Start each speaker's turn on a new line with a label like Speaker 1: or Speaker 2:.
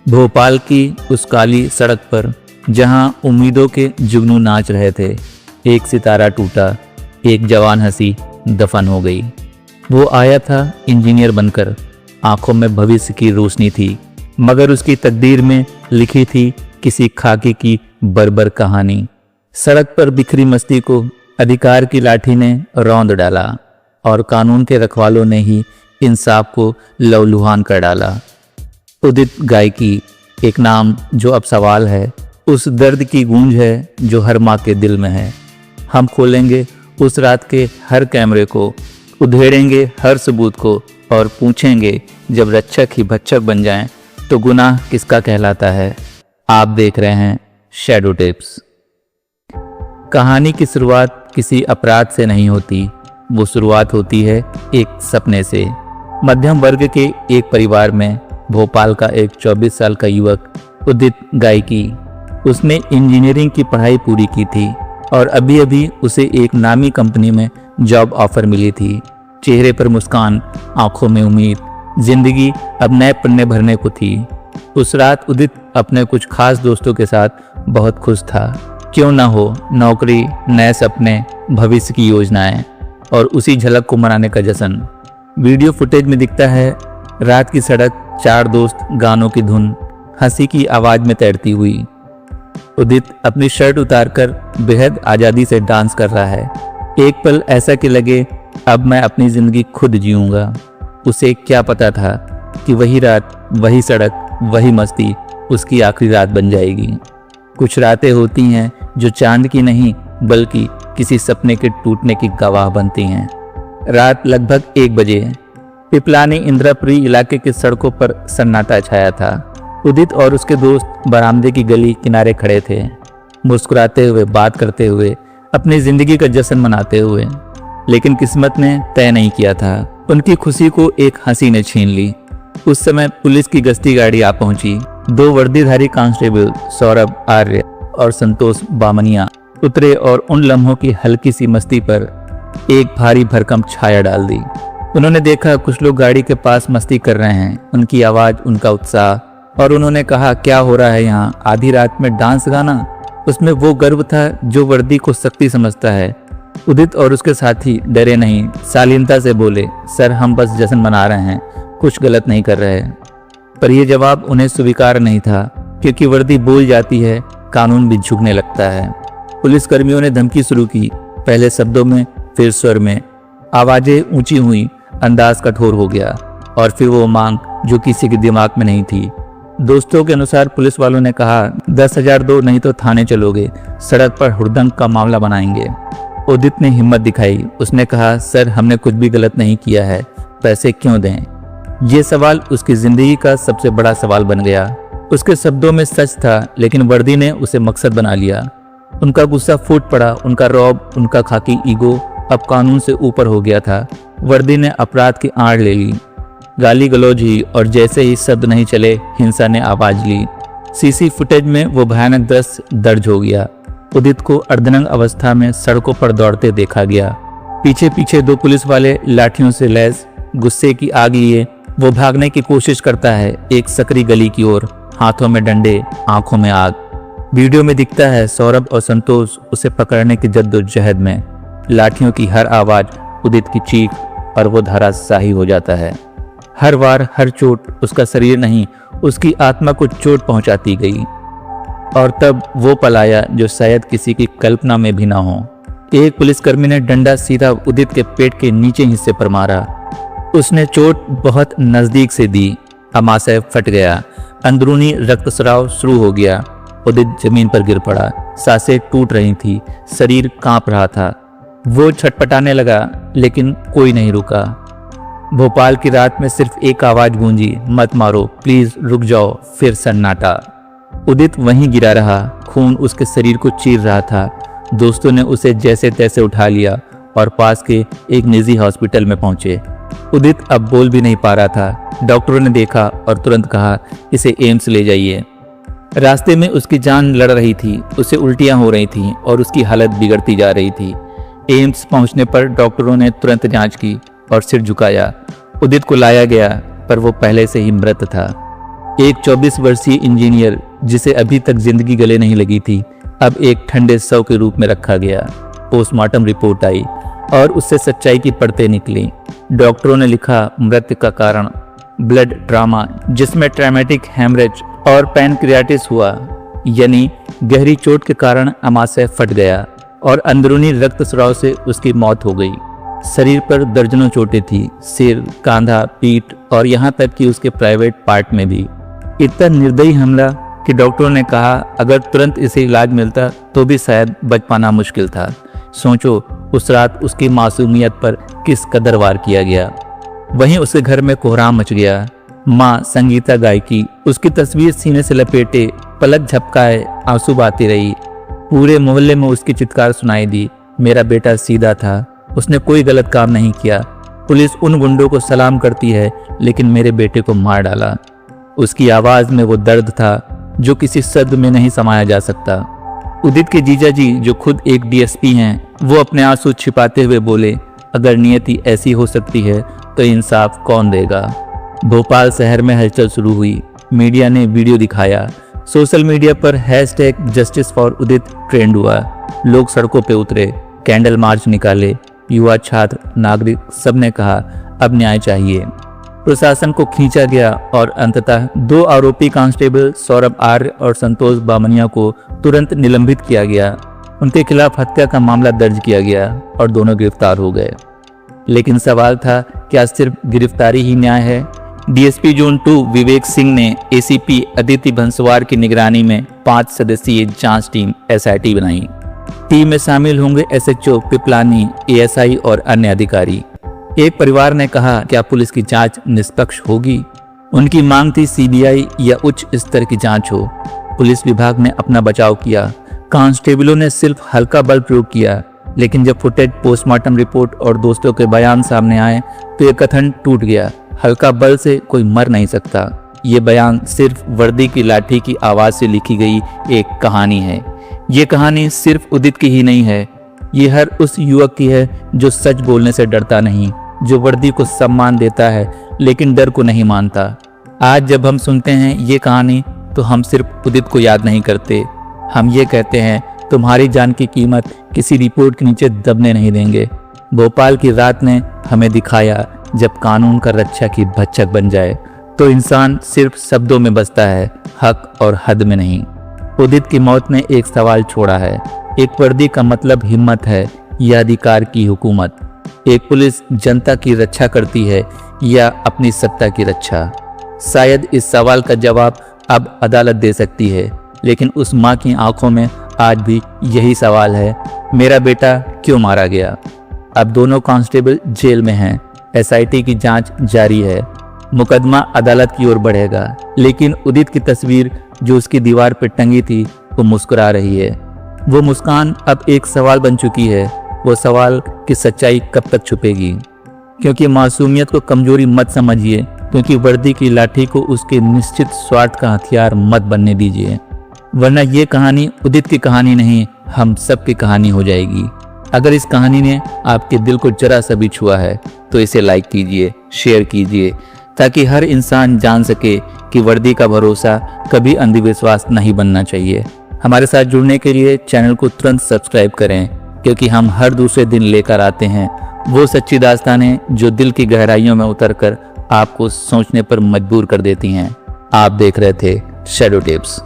Speaker 1: भोपाल की उस काली सड़क पर जहां उम्मीदों के जुगनू नाच रहे थे, एक सितारा टूटा, एक जवान हंसी दफन हो गई। वो आया था इंजीनियर बनकर, आंखों में भविष्य की रोशनी थी, मगर उसकी तकदीर में लिखी थी किसी खाकी की बर्बर कहानी। सड़क पर बिखरी मस्ती को अधिकार की लाठी ने रौंद डाला और कानून के रखवालों ने ही इंसाफ को लहूलुहान कर डाला। उदित गायकी, एक नाम जो अब सवाल है, उस दर्द की गूंज है जो हर माँ के दिल में है। हम खोलेंगे उस रात के हर कैमरे को, उधेड़ेंगे हर सबूत को और पूछेंगे जब रक्षक ही भक्षक बन जाएं तो गुनाह किसका कहलाता है। आप देख रहे हैं शैडो टिप्स। कहानी की शुरुआत किसी अपराध से नहीं होती, वो शुरुआत होती है एक सपने से। मध्यम वर्ग के एक परिवार में भोपाल का एक 24 साल का युवक उदित गायकी, उसने इंजीनियरिंग की पढ़ाई पूरी की थी और अभी अभी उसे एक नामी कंपनी में जॉब ऑफर मिली थी। चेहरे पर मुस्कान, आंखों में उम्मीद, जिंदगी अब नए पन्ने भरने को थी। उस रात उदित अपने कुछ खास दोस्तों के साथ बहुत खुश था। क्यों ना हो, नौकरी, नए सपने, भविष्य की योजनाएं और उसी झलक को मनाने का जश्न। वीडियो फुटेज में दिखता है रात की सड़क, 4 दोस्त, गानों की धुन, हंसी की आवाज में तैरती हुई। उदित अपनी शर्ट उतारकर बेहद आज़ादी से डांस कर रहा है। एक पल ऐसा कि लगे अब मैं अपनी जिंदगी खुद जीऊंगा। उसे क्या पता था कि वही रात, वही सड़क, वही मस्ती उसकी आखिरी रात बन जाएगी। कुछ रातें होती हैं जो चांद की नहीं बल्कि किसी सपने के टूटने की गवाह बनती हैं। रात लगभग 1 बजे पिपलानी इंद्रापुरी इलाके की सड़कों पर सन्नाटा छाया था। उदित और उसके दोस्त बरामदे की गली किनारे खड़े थे, मुस्कुराते हुए, बात करते हुए, अपनी जिंदगी का जश्न मनाते हुए। लेकिन किस्मत ने तय नहीं किया था, उनकी खुशी को एक हंसी ने छीन ली। उस समय पुलिस की गश्ती गाड़ी आ पहुंची। 2 वर्दीधारी कांस्टेबल सौरभ आर्य और संतोष बामनिया उतरे और उन लम्हों की हल्की सी मस्ती पर एक भारी भरकम छाया डाल दी। उन्होंने देखा कुछ लोग गाड़ी के पास मस्ती कर रहे हैं, उनकी आवाज, उनका उत्साह, और उन्होंने कहा क्या हो रहा है यहाँ, आधी रात में डांस गाना। उसमें वो गर्व था जो वर्दी को शक्ति समझता है। उदित और उसके साथी डरे नहीं, शालीनता से बोले, सर हम बस जश्न मना रहे हैं, कुछ गलत नहीं कर रहे। पर यह जवाब उन्हें स्वीकार नहीं था, क्योंकि वर्दी बोल जाती है, कानून भी झुकने लगता है। पुलिसकर्मियों ने धमकी शुरू की, पहले शब्दों में, फिर स्वर में। आवाजें ऊंची हुई, अंदाज कठोर हो गया, और फिर वो मांग जो किसी के दिमाग में नहीं थी। दोस्तों के अनुसार पुलिस वालों ने कहा 10,000 दो, नहीं तो थाने चलोगे, सड़क पर हुड़दंग का मामला बनाएंगे। उदित ने हिम्मत दिखाई, उसने कहा सर हमने कुछ भी गलत नहीं किया है, पैसे क्यों दें। ये सवाल उसकी जिंदगी का सबसे बड़ा सवाल बन गया। उसके शब्दों में सच था, लेकिन वर्दी ने उसे मकसद बना लिया। उनका गुस्सा फूट पड़ा, उनका रौब, उनका खाकी ईगो अब कानून से ऊपर हो गया था। वर्दी ने अपराध की आड़ ले ली, गाली गलौज हुई, और जैसे ही शब्द नहीं चले हिंसा ने आवाज ली। सीसी फुटेज में वो भयानक दृश्य दर्ज हो गया। उदित को अर्धनंग अवस्था में सड़कों पर दौड़ते देखा गया। पीछे पीछे 2 पुलिस वाले लाठियों से लैस, गुस्से की आग लिए वो भागने की कोशिश करता है एक सकरी गली की ओर, हाथों में डंडे, आंखों में आग। वीडियो में दिखता है सौरभ और संतोष उसे पकड़ने की जद्दोजहद में। लाठियों की हर आवाज उदित की चीख, और वो धराशायी हो जाता है। हर वार, हर चोट उसका शरीर नहीं, उसकी आत्मा को चोट पहुंचाती गई। और तब वो पल आया जो शायद किसी की कल्पना में भी ना हो। एक पुलिसकर्मी ने डंडा सीधा उदित के पेट के नीचे हिस्से पर मारा। उसने चोट बहुत नजदीक से दी, अमाशय फट गया, अंदरूनी रक्तस्राव शुरू हो गया। उदित जमीन पर गिर पड़ा, सांसें टूट रही थी, शरीर कांप रहा था। वो छटपटाने लगा, लेकिन कोई नहीं रुका। भोपाल की रात में सिर्फ एक आवाज गूंजी, मत मारो, प्लीज रुक जाओ। फिर सन्नाटा। उदित वहीं गिरा रहा, खून उसके शरीर को चीर रहा था। दोस्तों ने उसे जैसे तैसे उठा लिया और पास के एक निजी हॉस्पिटल में पहुंचे। उदित अब बोल भी नहीं पा रहा था। डॉक्टरों ने देखा और तुरंत कहा इसे एम्स ले जाइए। रास्ते में उसकी जान लड़ रही थी, उसे उल्टियां हो रही थीं और उसकी हालत बिगड़ती जा रही थी। एम्स पहुंचने पर डॉक्टरों ने तुरंत जांच की और सिर झुकाया। उदित को लाया गया, पर वो पहले से ही मृत था। एक 24 वर्षीय इंजीनियर जिसे अभी तक जिंदगी गले नहीं लगी थी, अब एक ठंडे शव के रूप में रखा गया। पोस्टमार्टम रिपोर्ट आई और उससे सच्चाई की परतें निकली। डॉक्टरों ने लिखा मृत्यु का कारण ब्लड ट्रामा, जिसमें ट्रॉमेटिक हेमरेज और पैनक्रियाटिस हुआ, यानी गहरी चोट के कारण अमाशय फट गया और अंदरूनी रक्तस्राव से उसकी मौत हो गई। शरीर पर दर्जनों चोटें थी, सिर, कांधा, पीठ और यहाँ तक कि उसके प्राइवेट पार्ट में भी। इतना निर्दयी हमला कि डॉक्टरों ने कहा अगर तुरंत इसे इलाज मिलता तो भी शायद बच पाना मुश्किल था। सोचो उस रात उसकी मासूमियत पर किस कदर वार किया गया। वहीं उसके घर में कोहराम मच गया। माँ संगीता गायकी उसकी तस्वीर सीने से लपेटे, पलक झपकाए, आंसू बहाती रही। पूरे मोहल्ले में उसकी चित्कार सुनाई दी, मेरा बेटा सीधा था, उसने कोई गलत काम नहीं किया। पुलिस उन गुंडों को सलाम करती है लेकिन मेरे बेटे को मार डाला। उसकी आवाज में वो दर्द था जो किसी शब्द में नहीं समाया जा सकता। उदित के जीजा जी जो खुद एक डीएसपी हैं, वो अपने आंसू छिपाते हुए बोले अगर नियति ऐसी हो सकती है तो इंसाफ कौन देगा। भोपाल शहर में हलचल शुरू हुई। मीडिया ने वीडियो दिखाया, सोशल मीडिया पर #जस्टिस फॉर उदित ट्रेंड हुआ। लोग सड़कों पे उतरे, कैंडल मार्च निकाले। युवा, छात्र, नागरिक सबने कहा अब न्याय चाहिए। प्रशासन को खींचा गया और अंततः 2 आरोपी कांस्टेबल सौरभ आर्य और संतोष बामनिया को तुरंत निलंबित किया गया। उनके खिलाफ हत्या का मामला दर्ज किया गया और दोनों गिरफ्तार हो गए। लेकिन सवाल था, क्या सिर्फ गिरफ्तारी ही न्याय है? डीएसपी जोन 2 विवेक सिंह ने एसीपी अदिति बंसवार की निगरानी में 5 सदस्यीय जांच टीम SIT बनाई। टीम में शामिल होंगे SHO, पिपलानी, ASI और अन्य अधिकारी। एक परिवार ने कहा क्या पुलिस की जांच निष्पक्ष होगी? उनकी मांग थी CBI या उच्च स्तर की जांच हो। पुलिस विभाग ने अपना बचाव किया। कांस्टेबलों ने सिर्फ हल्का बल प्रयोग किया, लेकिन जब फुटेज, पोस्टमार्टम रिपोर्ट और दोस्तों के बयान सामने आए तो ये कथन टूट गया। हल्का बल से कोई मर नहीं सकता। ये बयान सिर्फ वर्दी की लाठी की आवाज से लिखी गई एक कहानी है। ये कहानी सिर्फ उदित की ही नहीं है, ये हर उस युवक की है जो सच बोलने से डरता नहीं, जो वर्दी को सम्मान देता है लेकिन डर को नहीं मानता। आज जब हम सुनते हैं ये कहानी तो हम सिर्फ उदित को याद नहीं करते, हम ये कहते हैं तुम्हारी जान की कीमत किसी रिपोर्ट के नीचे दबने नहीं देंगे। भोपाल की रात ने हमें दिखाया जब कानून का रक्षा की भक्षक बन जाए तो इंसान सिर्फ शब्दों में बसता है, हक और हद में नहीं। उदित की मौत ने एक सवाल छोड़ा है। एक वर्दी का मतलब हिम्मत है या अधिकार की हुकूमत? एक पुलिस जनता की रक्षा करती है या अपनी सत्ता की रक्षा? शायद इस सवाल का जवाब अब अदालत दे सकती है, लेकिन उस माँ की आंखों में आज भी यही सवाल है, मेरा बेटा क्यों मारा गया? अब दोनों कांस्टेबल जेल में हैं। SIT की जांच जारी है। मुकदमा अदालत की ओर बढ़ेगा, लेकिन उदित की तस्वीर जो उसकी दीवार पर टंगी थी वो मुस्कुरा रही है। वो मुस्कान अब एक सवाल बन चुकी है। वो सवाल कि सच्चाई कब तक छुपेगी? क्योंकि मासूमियत को कमजोरी मत समझिए, क्योंकि वर्दी की लाठी को उसके निश्चित स्वार्थ का हथियार मत बनने दीजिए, वरना ये कहानी उदित की कहानी नहीं, हम सब की कहानी हो जाएगी। अगर इस कहानी ने आपके दिल को जरा सा भी छुआ है तो इसे लाइक कीजिए, शेयर कीजिए, ताकि हर इंसान जान सके कि वर्दी का भरोसा कभी अंधविश्वास नहीं बनना चाहिए। हमारे साथ जुड़ने के लिए चैनल को तुरंत सब्सक्राइब करें, क्योंकि हम हर दूसरे दिन लेकर आते हैं वो सच्ची दास्तानें जो दिल की गहराइयों में उतरकर आपको सोचने पर मजबूर कर देती हैं। आप देख रहे थे शैडो टिप्स।